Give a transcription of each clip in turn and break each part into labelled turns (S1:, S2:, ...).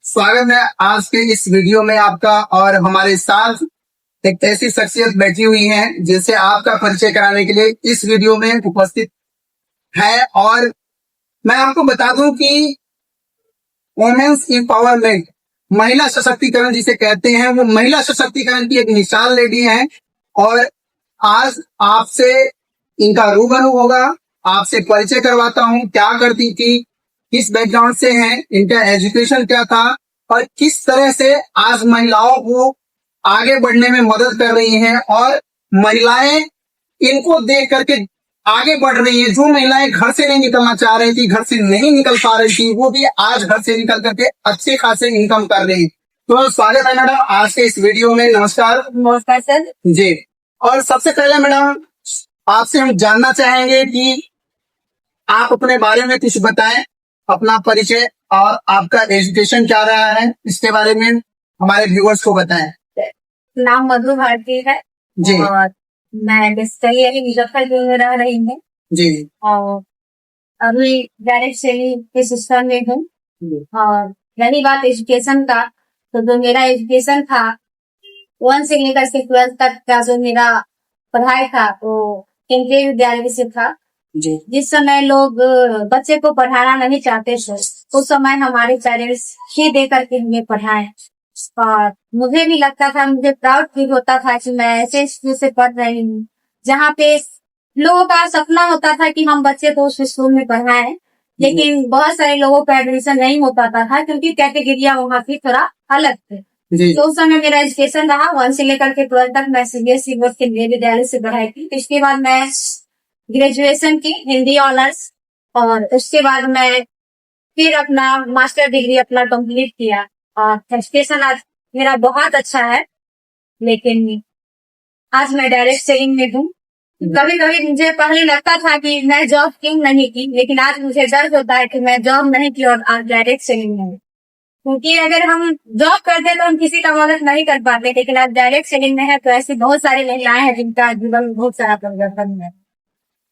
S1: स्वागत है आज के इस वीडियो में आपका। और हमारे साथ एक ऐसी शख्सियत बैठी हुई है जिसे आपका परिचय कराने के लिए इस वीडियो में उपस्थित है। और मैं आपको बता दूं कि वुमेन्स एम्पावरमेंट, महिला सशक्तिकरण जिसे कहते हैं, वो महिला सशक्तिकरण की एक मिसाल लेडी है। और आज आपसे इनका रूबरू होगा, आपसे परिचय करवाता हूं, क्या करती थी, किस बैकग्राउंड से हैं, इनका एजुकेशन क्या था और किस तरह से आज महिलाओं को आगे बढ़ने में मदद कर रही हैं। और महिलाएं इनको देख करके आगे बढ़ रही हैं। जो महिलाएं घर से नहीं निकलना चाह रही थी, घर से नहीं निकल पा रही थी, वो भी आज घर से निकल करके अच्छे खासे इनकम कर रही है। तो स्वागत है मैडम आज के इस वीडियो में। नमस्कार।
S2: नमस्कार सर
S1: जी। और सबसे पहले मैडम आपसे हम जानना चाहेंगे कि आप अपने बारे में कुछ बताएं, अपना परिचय और आपका एजुकेशन क्या रहा है, इसके बारे में हमारे व्यूअर्स को बताएं।
S2: नाम मधु भारती है
S1: जी
S2: और मैं बेसिकली अभी मुजफ्फरपुर में रह रही हूँ
S1: जी
S2: और अभी डायरेक्ट सेलिंग के सिस्टम में हूँ। और रही बात एजुकेशन का, तो जो मेरा एजुकेशन था 1 से लेकर के 12 तक का जो मेरा पढ़ाई था वो केंद्रीय विद्यालय से था।
S1: जी
S2: जिस समय लोग बच्चे को पढ़ाना नहीं चाहते थे, उस समय हमारे पेरेंट्स ही दे करके हमें पढ़ाए। और मुझे भी लगता था, मुझे प्राउड फील होता था कि मैं ऐसे स्कूल से पढ़ रही हूँ जहाँ पे लोगों का सपना होता था कि हम बच्चे को उस स्कूल में पढ़ाएं, लेकिन बहुत सारे लोगों का एडमिशन नहीं हो पाता था क्योंकि कैटेगरिया वहाँ की थोड़ा अलग थे।
S1: जी
S2: तो उस समय मेरा एजुकेशन रहा 1 से लेकर के 12 तक मैं सीबीएसई बोर्ड केंद्रीय विद्यालय से पढ़ाई की। इसके बाद मैं ग्रेजुएशन की हिंदी ऑनर्स और उसके बाद मैं फिर अपना मास्टर डिग्री अपना कंप्लीट किया। और एजुकेशन आज मेरा बहुत अच्छा है, लेकिन आज मैं डायरेक्ट सेलिंग में हूँ। कभी कभी मुझे पहले लगता था कि मैं जॉब क्यों नहीं की, लेकिन आज मुझे दर्द होता है कि मैं जॉब नहीं की और आज डायरेक्ट सेलिंग में हूँ। क्योंकि अगर हम जॉब करते तो हम किसी का मदद नहीं कर पाते, लेकिन आज डायरेक्ट सेलिंग में है तो ऐसी बहुत सारी महिलाएं हैं जिनका जीवन में बहुत सारा परिवर्तन है।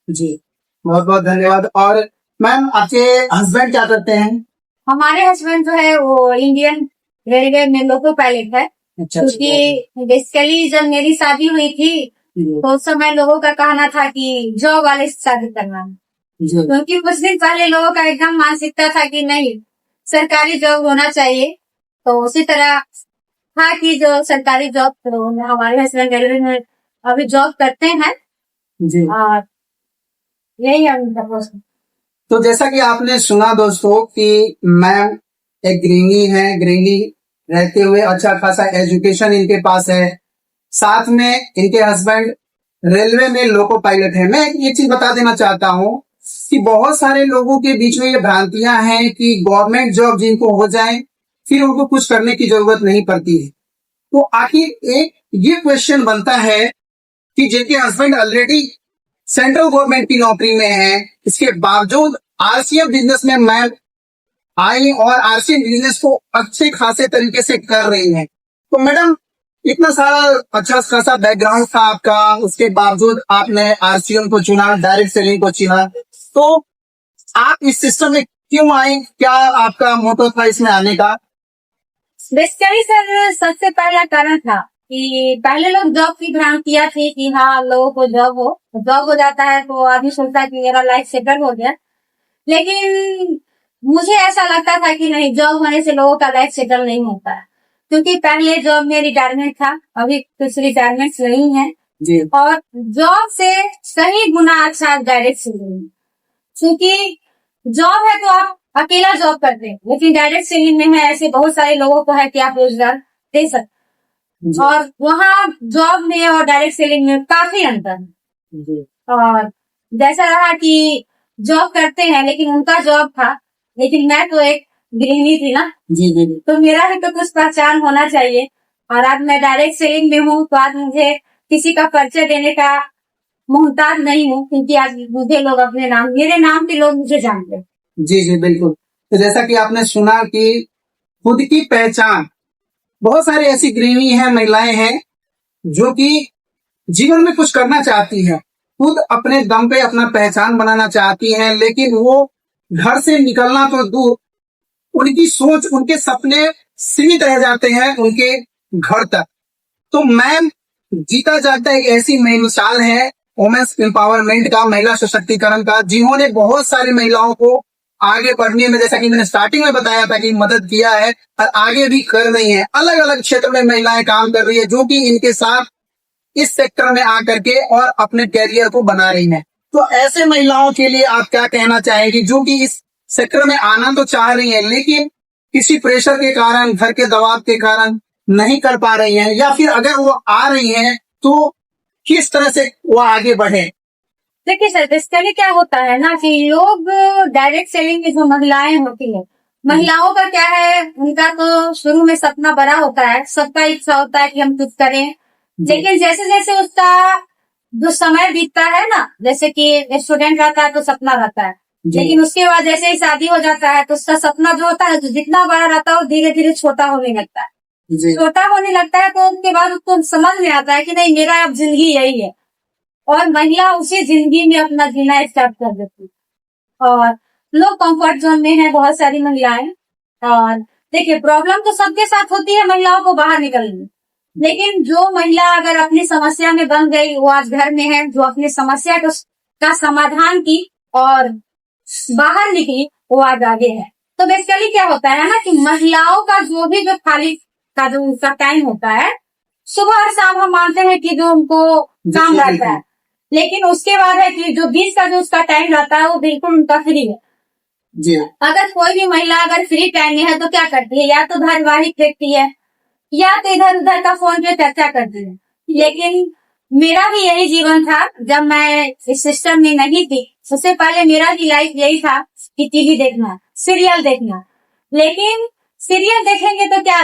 S1: जी बहुत बहुत धन्यवाद। और मैम आपके हस्बैंड क्या करते हैं?
S2: हमारे हस्बैंड जो है वो इंडियन रेलवे में लोको पायलट है। क्योंकि बेसिकली जब मेरी शादी हुई थी तो उस समय लोगों का कहना था कि जॉब वाले से शादी करना, क्योंकि कुछ दिन पहले लोगों का एकदम मानसिकता था कि नहीं सरकारी जॉब होना चाहिए। तो उसी तरह था कि जो सरकारी जॉब, तो हमारे हस्बैंड रेलवे में अभी जॉब करते हैं
S1: जी।
S2: और यही है उनका प्रश्न।
S1: तो जैसा कि आपने सुना दोस्तों कि मैम एक गृहिणी है, गृहिणी रहते हुए अच्छा खासा एजुकेशन इनके पास है, साथ में इनके हस्बैंड रेलवे में लोको पायलट है। मैं ये चीज बता देना चाहता हूँ कि बहुत सारे लोगों के बीच में ये भ्रांतियां हैं कि गवर्नमेंट जॉब जिनको हो जाए फिर उनको कुछ करने की जरूरत नहीं पड़ती है। तो आखिर एक ये क्वेश्चन बनता है कि जिनके हस्बैंड ऑलरेडी सेंट्रल गवर्नमेंट की नौकरी में है, इसके बावजूद आरसीएफ बिजनेस में मैम आई और आरसीएफ बिजनेस को अच्छे खासे तरीके से कर रही है। तो मैडम इतना सारा अच्छा खासा बैकग्राउंड था आपका, उसके बावजूद आपने आरसीएम को चुना, डायरेक्ट सेलिंग को चुना, तो आप इस सिस्टम में क्यों आई? क्या आपका मोटो था इसमें आने का?
S2: बेसिकली सर सबसे पहला कारण था कि पहले लोग जॉब की भ्रांतियां थी कि हाँ लोगों को जॉब हो जाता है तो आदमी सोचता है कि मेरा लाइफ सेटल हो गया। लेकिन मुझे ऐसा लगता था कि नहीं, जॉब होने से लोगों का लाइफ सेटल नहीं होता है। क्योंकि पहले जॉब में रिटायरमेंट था, अभी कुछ रिटायरमेंट नहीं है
S1: जी।
S2: और जॉब से सही गुना अच्छा डायरेक्ट सेलिंग, क्योंकि जॉब है तो आप अकेला जॉब करते हैं, लेकिन डायरेक्ट सेलिंग में है ऐसे बहुत सारे लोगों को है कि आप रोजगार दे सकते। और वहाँ जॉब में और डायरेक्ट सेलिंग में काफी अंतर है। और जैसा रहा कि जॉब करते हैं लेकिन उनका जॉब था, लेकिन मैं तो एक गृहिणी थी ना,
S1: जी,
S2: तो मेरा भी तो कुछ पहचान होना चाहिए। और आज मैं डायरेक्ट सेलिंग में हूँ तो आज मुझे किसी का परिचय देने का मोहताज नहीं हूँ, क्योंकि आज मुझे लोग अपने नाम, मेरे नाम पे लोग मुझे जानते हैं।
S1: जी जी बिल्कुल। तो जैसा कि आपने सुना कि खुद की पहचान, बहुत सारी ऐसी गृहिणी हैं, महिलाएं हैं जो कि जीवन में कुछ करना चाहती हैं, खुद अपने दम पे अपना पहचान बनाना चाहती हैं, लेकिन वो घर से निकलना तो दूर उनकी सोच, उनके सपने सीमित रह जाते हैं उनके घर तक। तो मैम जीता जागता एक ऐसी मिसाल है वुमेन्स एम्पावरमेंट का, महिला सशक्तिकरण का, जिन्होंने बहुत सारी महिलाओं को आगे बढ़ने में, जैसा कि मैंने स्टार्टिंग में बताया था, कि मदद किया है और आगे भी कर रही है। अलग अलग क्षेत्र में महिलाएं काम कर रही है जो कि इनके साथ इस सेक्टर में आकर के और अपने कैरियर को बना रही हैं। तो ऐसे महिलाओं के लिए आप क्या कहना चाहेंगी जो कि इस सेक्टर में आना तो चाह रही हैं लेकिन किसी प्रेशर के कारण, घर के दबाव के कारण नहीं कर पा रही हैं, या फिर अगर वो आ रही हैं तो किस तरह से वो आगे बढ़े?
S2: देखिए सर, बेसिकली क्या होता है ना कि लोग डायरेक्ट सेलिंग की जो महिलाएं होती है, महिलाओं का क्या है, उनका तो शुरू में सपना बड़ा होता है, सबका इच्छा होता है कि हम कुछ करें। लेकिन जैसे जैसे उसका जो समय बीतता है ना, जैसे कि स्टूडेंट रहता है तो सपना रहता है, लेकिन उसके बाद जैसे ही शादी हो जाता है तो उसका सपना जो होता है, जो जितना बड़ा रहता है वो धीरे धीरे छोटा होने लगता है। छोटा होने लगता है तो उसके बाद उसको समझ में आता है कि नहीं, मेरा अब जिंदगी यही है, और महिला उसी जिंदगी में अपना जीना स्टार्ट कर देती है। और लोग कंफर्ट जोन में है, बहुत सारी महिलाएं। और देखिए, प्रॉब्लम तो सबके साथ होती है महिलाओं को बाहर निकलने में, लेकिन जो महिला अगर अपनी समस्या में बन गई, वो आज घर में है, जो अपनी समस्या का समाधान की और बाहर निकली, वो आज आगे है। तो बेसिकली क्या होता है ना कि महिलाओं का जो भी जो खाली का जो उनका टाइम होता है, सुबह और शाम हम मानते हैं कि जो उनको काम रहता है, लेकिन उसके बाद है कि जो बीच का जो उसका टाइम रहता है वो बिल्कुल उनका फ्री है।
S1: जी।
S2: अगर कोई भी महिला अगर फ्री टाइम में है तो क्या करती है, या तो धारावाहिक देखती है या तो इधर उधर का फोन पे चर्चा करती है। लेकिन मेरा भी यही जीवन था, जब मैं इस सिस्टम में नहीं थी, सबसे पहले मेरा भी लाइफ यही था कि टीवी देखना, सीरियल देखना। लेकिन सीरियल देखेंगे तो क्या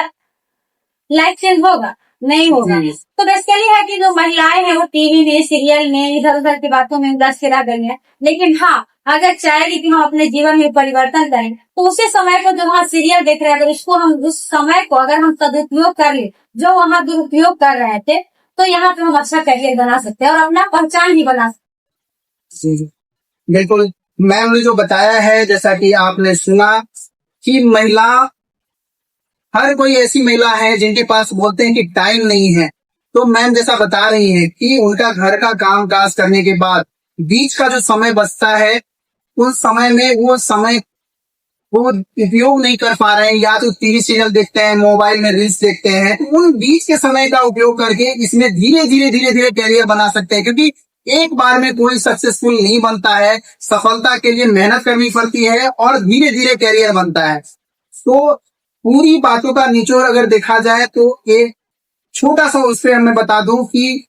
S2: लाइफ चेंज होगा? नहीं होगा। तो बेसिकली है कि जो महिलाएं हैं वो टीवी में, सीरियल में, इधर उधर की बातों में उलझ के रह गई है। लेकिन हाँ, अगर चाहेगी कि हम अपने जीवन में परिवर्तन करें तो उसी समय को जो वहाँ सीरियल देख रहे हैं, अगर उसको हम उस समय को अगर हम सदुपयोग कर ले, जो वहाँ दुरुपयोग कर रहे थे, तो यहाँ पे हम अच्छा करियर बना सकते हैं और अपना पहचान भी बना सकते हैं।
S1: बिल्कुल, मैम ने जो बताया है, जैसा कि आपने सुना कि महिला, हर कोई ऐसी महिला है जिनके पास बोलते हैं कि टाइम नहीं है, तो मैम जैसा बता रही हैं कि उनका घर का काम काज करने के बाद बीच का जो समय बचता है, उस समय में वो उपयोग नहीं कर पा रहे हैं, या तो टीवी सीरियल देखते हैं, मोबाइल में रील्स देखते हैं। तो उन बीच के समय का उपयोग करके इसमें धीरे धीरे कैरियर बना सकते हैं, क्योंकि एक बार में कोई सक्सेसफुल नहीं बनता है, सफलता के लिए मेहनत करनी पड़ती है और धीरे धीरे कैरियर बनता है। तो पूरी बातों का निचोड़ अगर देखा जाए तो एक छोटा सा उससे मैं बता दूं कि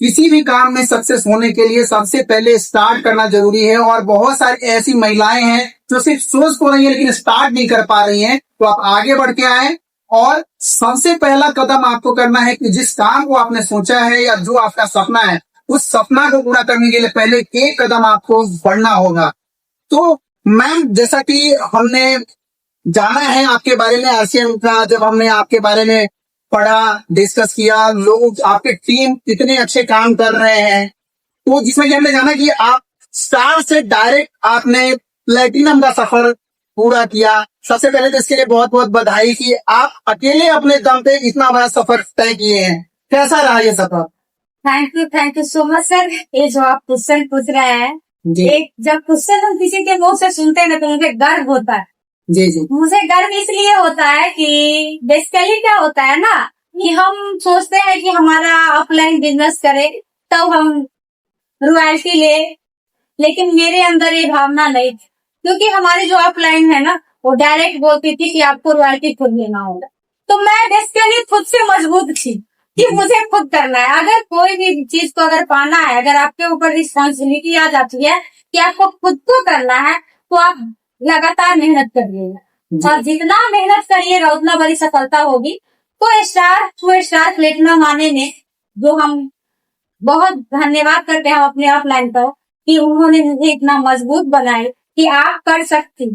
S1: किसी भी काम में सक्सेस होने के लिए सबसे पहले स्टार्ट करना जरूरी है, और बहुत सारी ऐसी महिलाएं हैं जो सिर्फ सोच तो रही है लेकिन स्टार्ट नहीं कर पा रही हैं। तो आप आगे बढ़ के आए, और सबसे पहला कदम आपको करना है कि जिस काम को आपने सोचा है या जो आपका सपना है, उस सपना को पूरा करने के लिए पहले एक कदम आपको बढ़ना होगा। तो मैम, जैसा कि हमने जाना है आपके बारे में, आरसीएम का जब हमने आपके बारे में पढ़ा, डिस्कस किया, लोग आपके टीम कितने अच्छे काम कर रहे हैं, तो जिसमें कि हमने जाना कि आप स्टार से डायरेक्ट आपने प्लेटिनम का सफर पूरा किया। सबसे पहले तो इसके लिए बहुत बहुत बधाई कि आप अकेले अपने दम पे इतना बड़ा सफर तय किए हैं। कैसा रहा ये सफर?
S2: Thank you so much sir. ये जो आप क्वेश्चन पूछ रहे हैं, एक जब क्वेश्चन हम किसी के मुंह से सुनते हैं तो मुझे गर्व होता है।
S1: जी।
S2: मुझे गर्व इसलिए होता है कि बेसिकली क्या होता है ना कि हम सोचते हैं कि हमारा ऑफलाइन बिजनेस करे तब हम रॉयल्टी ले, लेकिन मेरे अंदर ये भावना नहीं थी, क्योंकि हमारी जो ऑफलाइन है ना वो डायरेक्ट बोलती थी कि आपको रॉयल्टी खुद लेना होगा। तो मैं बेसिकली खुद से मजबूत थी कि मुझे खुद करना है। अगर कोई भी चीज को अगर पाना है, अगर आपके ऊपर रिस्पॉन्सिबिलिटी आ जाती है कि आपको खुद को करना है, तो आप लगातार मेहनत करिएगा, और जितना मेहनत करिएगा उतना बड़ी सफलता होगी। तो स्टार प्लेटिनम आने में जो हम बहुत धन्यवाद करते हैं अपने ऑफलाइन पर कि उन्होंने मुझे इतना मजबूत बनाए कि आप कर सकती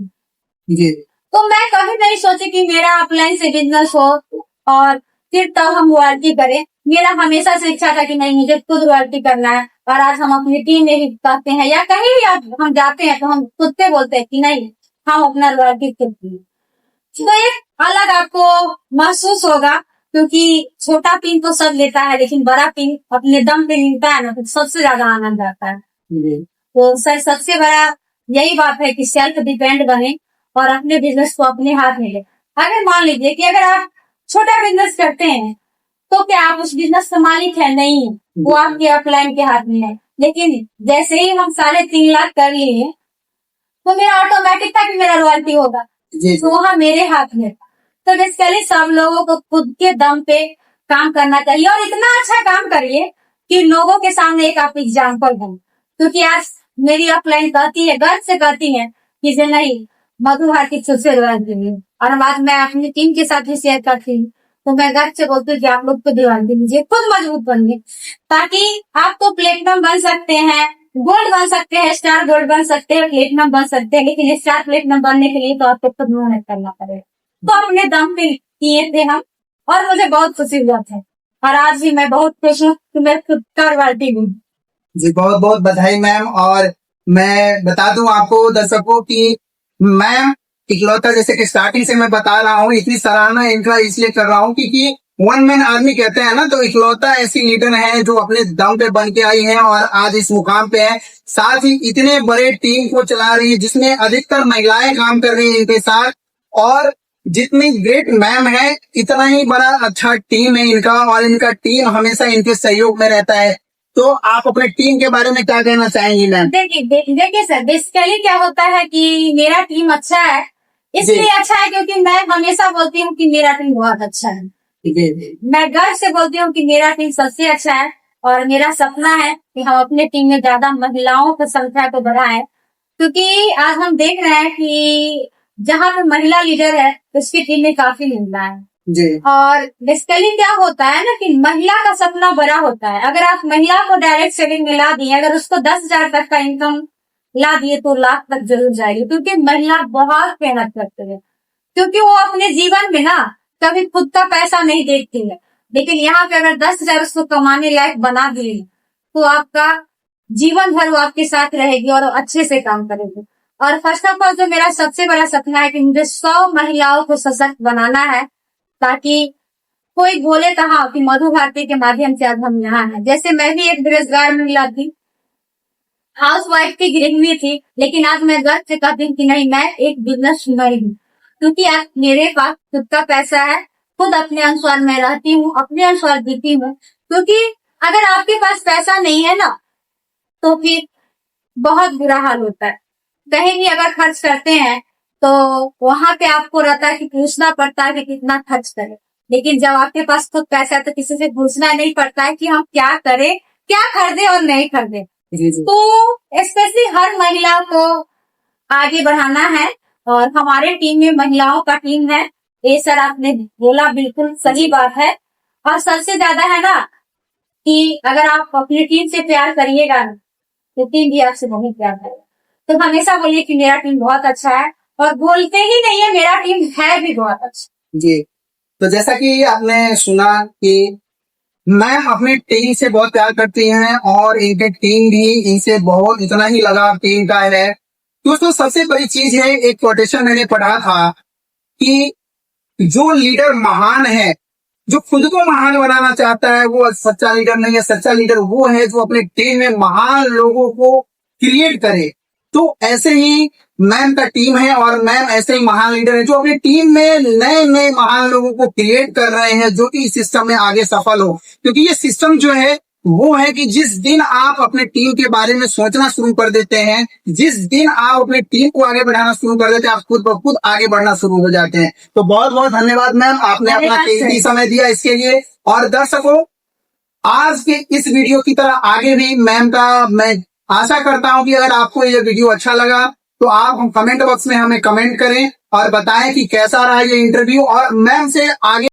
S2: हैं। तो मैं कभी नहीं सोची कि मेरा ऑफलाइन से बिजनेस हो और फिर तब हम रॉयल्टी करें। मेरा हमेशा से इच्छा था कि नहीं, मुझे खुद रॉयल्टी करना है। और आज हम अपनी टीम में भी कहते हैं या कहीं भी हम जाते हैं तो हम खुद से बोलते हैं कि नहीं, हम अपना रॉयल्टी खुद तो एक अलग आपको महसूस होगा, क्योंकि छोटा पिन तो सब लेता है, लेकिन बड़ा पिन अपने दम पे मिलता है ना, तो सबसे ज्यादा आनंद आता है। तो सर सबसे बड़ा यही बात है कि सेल्फ डिपेंड बने और अपने बिजनेस को अपने हाथ में ले। अगर मान लीजिए कि अगर आप छोटा बिजनेस करते हैं तो क्या आप उस बिजनेस का मालिक है? नहीं, वो आपके अपलाइन के हाथ में है। लेकिन जैसे ही हम 3.5 लाख कर लिए तो मेरा ऑटोमेटिक था कि मेरा रॉयल्टी होगा, तो वहाँ मेरे हाथ में। तो बेसिकली सब लोगों को खुद के दम पे काम करना चाहिए और इतना अच्छा काम करिए कि लोगों के सामने एक आप एग्जाम्पल बन। क्योंकि आज मेरी अपलाइन कहती है, गर्व से कहती है कि जे नहीं, मधु भारती सबसे रॉयल्टी है। और आज मैं अपनी टीम के साथ भी शेयर करती हूँ, तो मैं गर्व से बोलती हूँ कि आप लोग को दीवान दीजिए, खुद मजबूत बनिए, ताकि आप तो प्लेटिनम बन सकते हैं, गोल्ड बन सकते हैं, स्टार गोल्ड बन सकते हैं, प्लेटिनम बन सकते हैं, लेकिन स्टार प्लेटिनम बनने के लिए तो आपको खुद मेहनत करना पड़ेगा। तो अपने दम पे किए थे हम और मुझे बहुत खुशी हुआ था और आज भी मैं बहुत खुश हूँ कि मैं खुद का रॉयल्टी हूँ।
S1: जी बहुत बहुत बधाई मैम। और मैं बता दूं आपको दर्शकों की मैम इकलौता, जैसे कि स्टार्टिंग से मैं बता रहा हूँ, इतनी सराहना इनका इसलिए कर रहा हूँ क्योंकि वन मैन आर्मी कहते हैं ना, तो इकलौता ऐसी लीडर है जो अपने दम पे बन के आई है और आज इस मुकाम पे है। साथ ही इतने बड़े टीम को चला रही है जिसमें अधिकतर महिलाएं काम कर रही है इनके साथ, और जितनी ग्रेट मैम है इतना ही बड़ा अच्छा टीम है इनका, और इनका टीम हमेशा इनके सहयोग में रहता है। तो आप अपने टीम के बारे में क्या कहना चाहेंगी मैम?
S2: देखिए सर, बेसिकली क्या होता है कि मेरा टीम अच्छा है, इसलिए अच्छा है क्योंकि मैं हमेशा बोलती हूँ कि मेरा टीम बहुत अच्छा है। मैं गर्व से बोलती हूँ कि मेरा टीम सबसे अच्छा है और मेरा सपना है कि हम अपने टीम में ज्यादा महिलाओं की संख्या को बढ़ाएं, क्योंकि आज हम देख रहे हैं कि जहाँ पे महिला लीडर है उसकी टीम में काफी महिला है
S1: जी।
S2: और बेसिकली क्या होता है ना कि महिला का सपना बड़ा होता है। अगर आप महिला को डायरेक्ट सेविंग में ला दिए, अगर उसको 10,000 तक का इनकम ला दिए तो लाख तक जरूर जाएगी, क्योंकि महिला बहुत मेहनत करती है। क्योंकि वो अपने जीवन में ना कभी खुद का पैसा नहीं देखती है, लेकिन यहाँ पे अगर 10,000 उसको कमाने लायक बना दिए तो आपका जीवन भर वो आपके साथ रहेगी और अच्छे से काम करेगी। और फर्स्ट ऑफ ऑल जो मेरा सबसे बड़ा सपना है कि मुझे 100 महिलाओं को सशक्त बनाना है, ताकि कोई बोले कहा कि मधु भारती के माध्यम से आज हम यहाँ हैं। जैसे मैं भी एक बेरोजगार महिला थी, हाउस वाइफ की गृहिणी थी, लेकिन आज मैं गर्व से कहती हूँ कि नहीं, मैं एक बिजनेस वुमन हूँ, क्योंकि आज मेरे पास खुद का पैसा है, खुद अपने अनुसार मैं रहती हूँ, अपने अनुसार जीती हूँ। क्योंकि अगर आपके पास पैसा नहीं है ना तो फिर बहुत बुरा हाल होता है। कहीं भी अगर खर्च करते हैं तो वहां पे आपको रहता है कि पूछना पड़ता है कि कितना खर्च करें, लेकिन जब आपके पास खुद पैसा है तो किसी से पूछना नहीं पड़ता है कि हम क्या करें, क्या खरीदे और नहीं खरीदे। तो स्पेशली हर महिला को आगे बढ़ाना है और हमारे टीम में महिलाओं का टीम है। ये सर आपने बोला बिल्कुल सही बात है। और सबसे ज्यादा है ना कि अगर आप अपनी टीम से प्यार करिएगा तो टीम भी आपसे बहुत प्यार करेगा। तो हमेशा बोलिए कि मेरा टीम बहुत अच्छा है, और बोलते ही नहीं है, मेरा टीम है भी बहुत अच्छा।
S1: जी, तो जैसा कि आपने सुना कि मैम अपनी टीम से बहुत प्यार करती हैं और इनके टीम भी इनसे बहुत इतना ही लगाव टीम का है। दोस्तों सबसे बड़ी चीज है, एक कोटेशन मैंने पढ़ा था कि जो लीडर महान है, जो खुद को महान बनाना चाहता है, वो सच्चा लीडर नहीं है। सच्चा लीडर वो है जो अपने टीम में महान लोगों को क्रिएट करे। तो ऐसे ही मैम का टीम है और मैम ऐसे ही महान लीडर है जो अपनी टीम में नए नए महान लोगों को क्रिएट कर रहे हैं, जो कि इस सिस्टम में आगे सफल हो। क्योंकि ये सिस्टम जो है वो है कि जिस दिन आप अपने टीम के बारे में सोचना शुरू कर देते हैं, जिस दिन आप अपने टीम को आगे बढ़ाना शुरू कर देते हैं, आप खुद ब खुद आगे बढ़ना शुरू हो जाते हैं। तो बहुत बहुत धन्यवाद मैम, आपने अपना कीमती समय दिया इसके लिए। और दर्शकों, आज के इस वीडियो की तरह आगे भी मैम का मैं आशा करता हूं कि अगर आपको ये वीडियो अच्छा लगा तो आप कमेंट बॉक्स में हमें कमेंट करें और बताएं कि कैसा रहा ये इंटरव्यू, और मैम से आगे